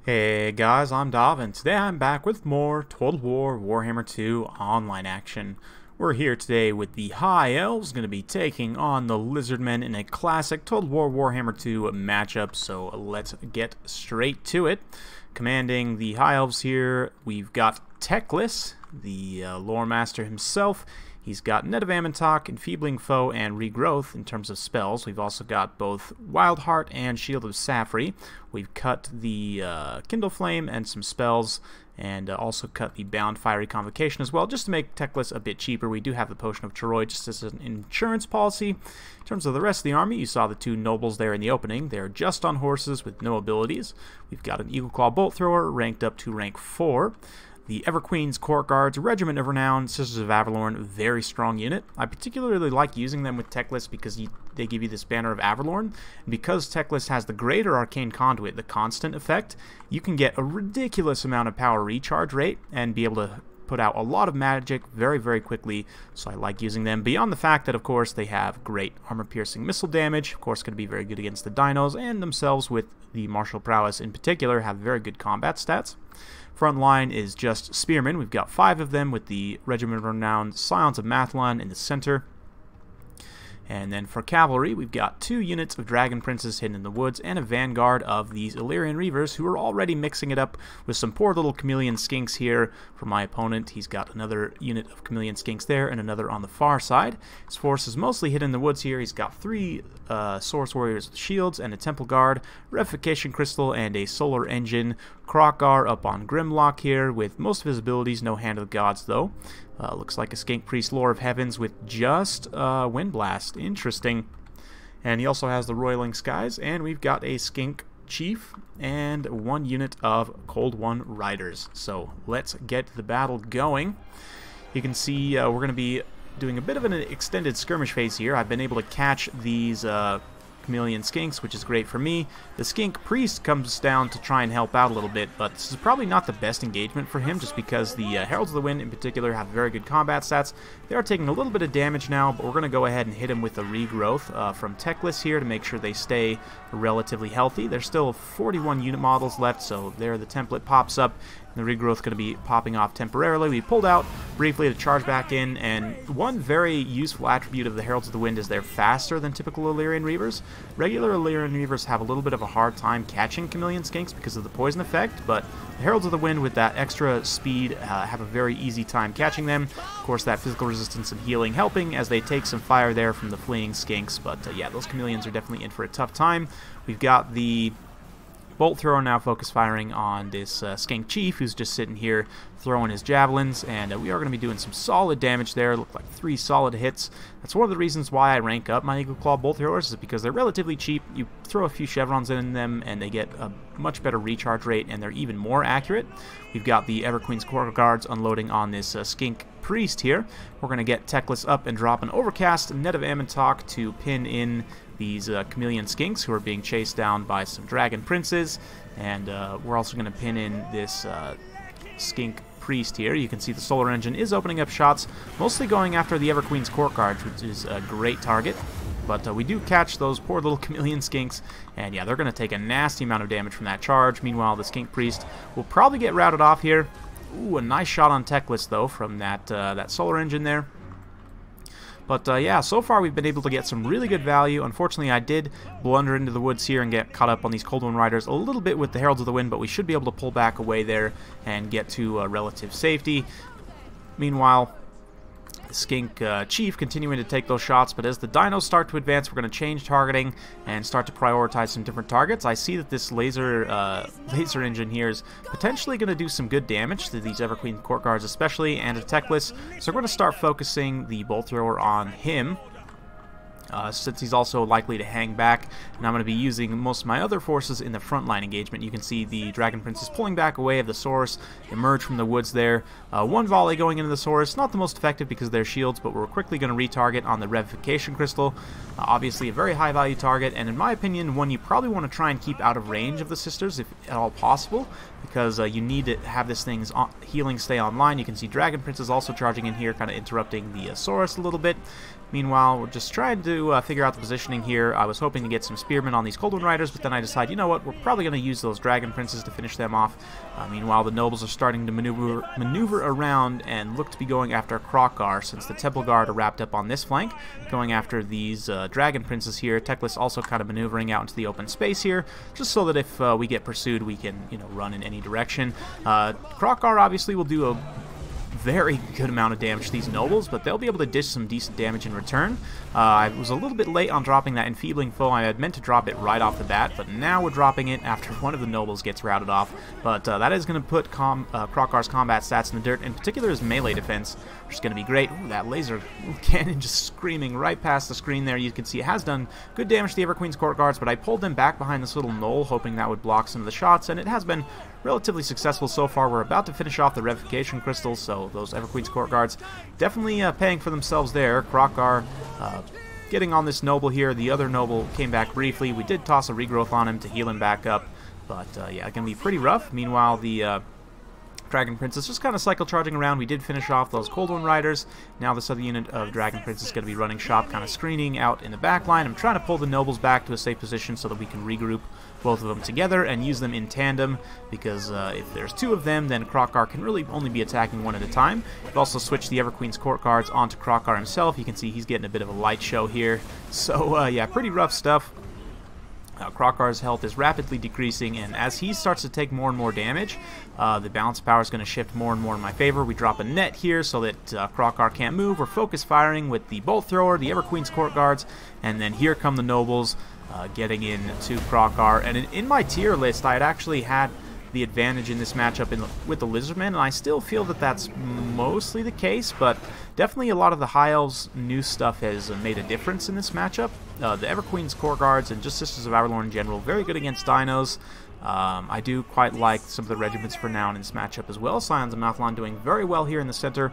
Hey guys, I'm Dav, and today I'm back with more Total War Warhammer 2 online action. We're here today with the High Elves, going to be taking on the Lizardmen in a classic Total War Warhammer 2 matchup, so let's get straight to it. Commanding the High Elves here, we've got Teclis, the Lore Master himself. He's got Net of Amantok, Enfeebling Foe, and Regrowth in terms of spells. We've also got both Wild Heart and Shield of Safri. We've cut the Kindle Flame and some spells, and also cut the Bound Fiery Convocation as well, just to make Teclis a bit cheaper. We do have the Potion of Charoi just as an insurance policy. In terms of the rest of the army, you saw the two nobles there in the opening. They're just on horses with no abilities. We've got an Eagle Claw Bolt Thrower ranked up to rank 4. The Everqueen's Court Guards, Regiment of Renown, Sisters of Avalorn, very strong unit. I particularly like using them with Teclis because they give you this Banner of Avalorn. And because Teclis has the greater Arcane Conduit, the constant effect, you can get a ridiculous amount of power recharge rate and be able to put out a lot of magic very, very quickly, so I like using them. Beyond the fact that, of course, they have great armor-piercing missile damage, of course, going to be very good against the dinos, and themselves with the martial prowess in particular have very good combat stats. Front line is just spearmen. We've got 5 of them with the Regiment of Renown Scions of Mathlon in the center. And then for cavalry, we've got 2 units of Dragon Princes hidden in the woods and a vanguard of these Illyrian Reavers, who are already mixing it up with some poor little Chameleon Skinks here for my opponent. He's got another unit of Chameleon Skinks there and another on the far side. His force is mostly hidden in the woods here. He's got 3 Source Warriors with shields and a Temple Guard, Revification Crystal, and a Solar Engine. Krokgar up on Grimlock here with most of his abilities, no Hand of the Gods though. Looks like a Skink Priest Lore of Heavens with just Wind Blast. Interesting. And he also has the Roiling Skies, and we've got a Skink Chief and 1 unit of Cold One Riders. So let's get the battle going. You can see we're going to be doing a bit of an extended skirmish phase here. I've been able to catch these Chameleon Skinks, which is great for me. The Skink Priest comes down to try and help out a little bit, but this is probably not the best engagement for him, just because the Heralds of the Wind in particular have very good combat stats. They are taking a little bit of damage now, but we're going to go ahead and hit him with a Regrowth from Teclis here to make sure they stay relatively healthy. There's still 41 unit models left, so there the template pops up. The Regrowth going to be popping off temporarily. We pulled out briefly to charge back in, and one very useful attribute of the Heralds of the Wind is they're faster than typical Illyrian Reavers. Regular Illyrian Reavers have a little bit of a hard time catching Chameleon Skinks because of the poison effect, but the Heralds of the Wind with that extra speed have a very easy time catching them. Of course, that physical resistance and healing helping as they take some fire there from the fleeing Skinks, but yeah, those Chameleons are definitely in for a tough time. We've got the Bolt Thrower now focus firing on this Skink Chief, who's just sitting here throwing his javelins, and we are going to be doing some solid damage there. Look like 3 solid hits. That's one of the reasons why I rank up my Eagle Claw Bolt Throwers, is because they're relatively cheap. You throw a few chevrons in them, and they get a much better recharge rate, and they're even more accurate. We've got the Everqueen's Court Guards unloading on this Skink Priest here. We're going to get Teclis up and drop an Overcast Net of Amantok to pin in these Chameleon Skinks who are being chased down by some Dragon Princes, and we're also going to pin in this Skink Priest here. You can see the Solar Engine is opening up shots, mostly going after the Everqueen's Court Guards, which is a great target. But we do catch those poor little Chameleon Skinks, and yeah, they're going to take a nasty amount of damage from that charge. Meanwhile, the Skink Priest will probably get routed off here. Ooh, a nice shot on Teclis, though, from that Solar Engine there. But yeah, so far we've been able to get some really good value. Unfortunately, I did blunder into the woods here and get caught up on these Cold One Riders a little bit with the Heralds of the Wind, but we should be able to pull back away there and get to relative safety. Meanwhile, the Skink Chief continuing to take those shots, but as the dinos start to advance, we're going to change targeting and start to prioritize some different targets. I see that this laser engine here is potentially going to do some good damage to these Everqueen Court Guards especially, and to Teclis, so we're going to start focusing the Bolt Thrower on him. Since he's also likely to hang back, and I'm going to be using most of my other forces in the frontline engagement. You can see the Dragon Princes pulling back away of the Source, emerge from the woods there. 1 volley going into the Source, not the most effective because of their shields, but we're quickly going to retarget on the Revification Crystal. Obviously a very high value target, and in my opinion, one you probably want to try and keep out of range of the Sisters if at all possible, because you need to have this thing's healing stay online. You can see Dragon Princes also charging in here, kind of interrupting the Source a little bit. Meanwhile, we're just trying to to figure out the positioning here. I was hoping to get some spearmen on these Cold Wind Riders, but then I decided, you know what, we're probably going to use those Dragon Princes to finish them off. Meanwhile, the nobles are starting to maneuver around and look to be going after Krokar, since the Temple Guard are wrapped up on this flank, going after these Dragon Princes here. Teclis also kind of maneuvering out into the open space here, just so that if we get pursued, we can, you know, run in any direction. Krokar obviously will do a very good amount of damage to these nobles, but they'll be able to dish some decent damage in return. I was a little bit late on dropping that enfeebling foe. I had meant to drop it right off the bat, but now we're dropping it after one of the nobles gets routed off. But that is going to put Krokar's combat stats in the dirt, in particular his melee defense, which is going to be great. Ooh, that laser cannon just screaming right past the screen there. You can see it has done good damage to the Everqueen's Court Guards, but I pulled them back behind this little knoll, hoping that would block some of the shots, and it has been relatively successful so far. We're about to finish off the revivification crystals, so those Everqueen's Court Guards definitely paying for themselves there. Krokar getting on this noble here. The other noble came back briefly. We did toss a regrowth on him to heal him back up, but yeah, going to be pretty rough. Meanwhile, the Dragon Prince is just kind of cycle charging around. We did finish off those Cold Wind Riders. Now this other unit of Dragon Prince is going to be running shop, kind of screening out in the back line. I'm trying to pull the nobles back to a safe position so that we can regroup both of them together and use them in tandem, because if there's two of them, then Krokar can really only be attacking one at a time. We've also switched the Everqueen's Court Guards onto Krokar himself. You can see he's getting a bit of a light show here. So yeah, pretty rough stuff. Krokar's health is rapidly decreasing, and as he starts to take more and more damage, the balance power is going to shift more and more in my favor. We drop a net here so that Krokar can't move. We're focus firing with the Bolt Thrower, the Everqueen's Court Guards, and then here come the nobles getting in to Krokar. And in my tier list, I had actually had the advantage in this matchup with the Lizardmen, and I still feel that that's mostly the case, but definitely a lot of the High Elves' new stuff has made a difference in this matchup. The Everqueen's Court Guards and just Sisters of Avalor in general, very good against dinos. I do quite like some of the regiments for now in this matchup as well. Scions of Mathlon doing very well here in the center.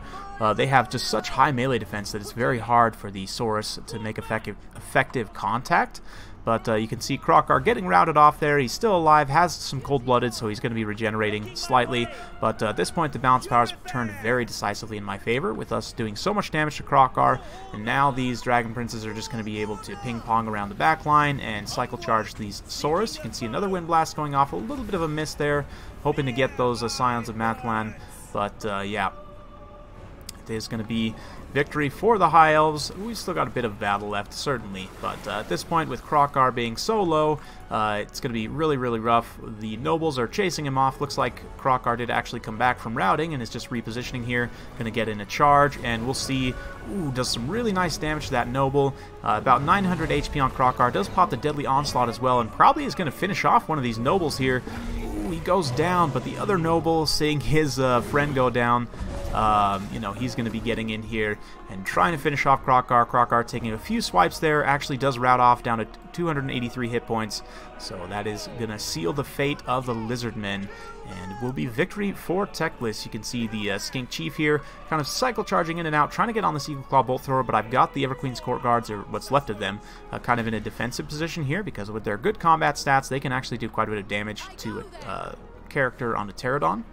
They have just such high melee defense that it's very hard for the Saurus to make effective contact. But you can see Krokar getting routed off there. He's still alive, has some cold-blooded, so he's going to be regenerating slightly. But at this point, the balance powers turned very decisively in my favor, with us doing so much damage to Krokar. And now these Dragon Princes are just going to be able to ping-pong around the back line and cycle charge these Saurus. You can see another Wind Blast going off, a little bit of a miss there, hoping to get those Scions of Mathlon. But yeah, it is going to be victory for the High Elves. We've still got a bit of battle left, certainly, but at this point, with Krokar being so low, it's going to be really, really rough. The nobles are chasing him off. Looks like Krokar did actually come back from routing and is just repositioning here. Going to get in a charge, and we'll see. Ooh, does some really nice damage to that noble. About 900 HP on Krokar. Does pop the Deadly Onslaught as well, and probably is going to finish off one of these nobles here. Ooh, he goes down, but the other noble, seeing his friend go down, you know, he's going to be getting in here and trying to finish off Krokar. Krokar taking a few swipes there, actually does rout off down to 283 hit points, so that is going to seal the fate of the Lizardmen, and will be victory for Teclis. You can see the Skink Chief here kind of cycle charging in and out, trying to get on the Eagle Claw Bolt Thrower, but I've got the Everqueen's Court Guards, or what's left of them, kind of in a defensive position here, because with their good combat stats, they can actually do quite a bit of damage to a character on a Pterodon.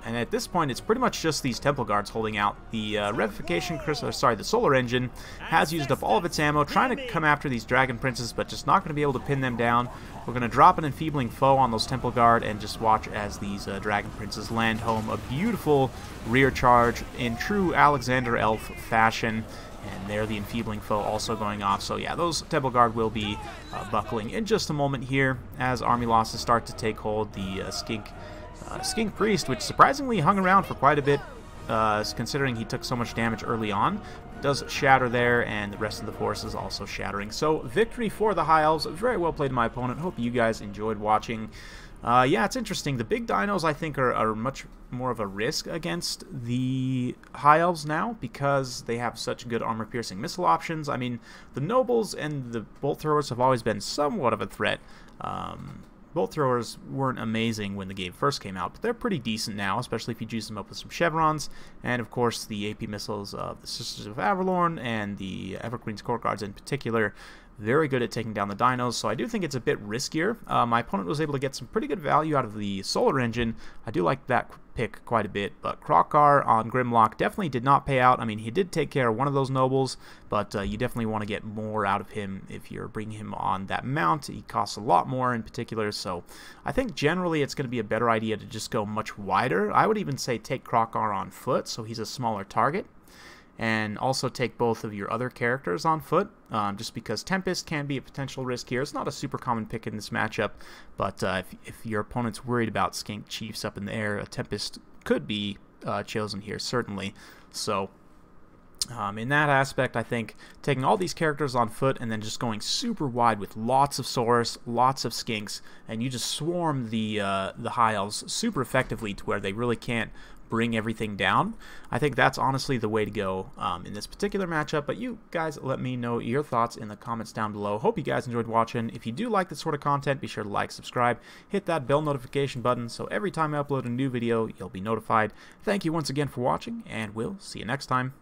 And at this point, it's pretty much just these Temple Guards holding out. The Revivification Crystal, sorry, the Solar Engine has used up all of its ammo, trying to come after these Dragon Princes, but just not going to be able to pin them down. We're going to drop an Enfeebling Foe on those Temple Guard and just watch as these Dragon Princes land home a beautiful rear charge in true Alexander Elf fashion. And there, the Enfeebling Foe also going off. So yeah, those Temple Guard will be buckling in just a moment here as army losses start to take hold. The Skink Priest, which surprisingly hung around for quite a bit, considering he took so much damage early on, does shatter there, and the rest of the force is also shattering. So victory for the High Elves. Very well played, my opponent. Hope you guys enjoyed watching. Yeah, it's interesting. The big dinos, I think, are much more of a risk against the High Elves now, because they have such good armor-piercing missile options. I mean, the Nobles and the Bolt Throwers have always been somewhat of a threat. Bolt Throwers weren't amazing when the game first came out, but they're pretty decent now, especially if you juice them up with some chevrons, and of course the AP missiles of the Sisters of Avalorn and the Everqueen's Court Guards in particular, very good at taking down the dinos, so I do think it's a bit riskier. My opponent was able to get some pretty good value out of the Solar Engine. I do like that pick quite a bit. But Krokar on Grimlock definitely did not pay out. I mean, he did take care of one of those nobles, but you definitely want to get more out of him if you're bringing him on that mount. He costs a lot more in particular, so I think generally it's going to be a better idea to just go much wider. I would even say take Krokar on foot, so he's a smaller target. And also take both of your other characters on foot, just because Tempest can be a potential risk here. It's not a super common pick in this matchup, but if your opponent's worried about Skink Chiefs up in the air, a Tempest could be chosen here, certainly. So in that aspect, I think taking all these characters on foot and then just going super wide with lots of Saurus, lots of Skinks, and you just swarm the High Elves super effectively to where they really can't bring everything down. I think that's honestly the way to go in this particular matchup, but you guys let me know your thoughts in the comments down below. Hope you guys enjoyed watching. If you do like this sort of content, be sure to like, subscribe, hit that bell notification button so every time I upload a new video, you'll be notified. Thank you once again for watching, and we'll see you next time.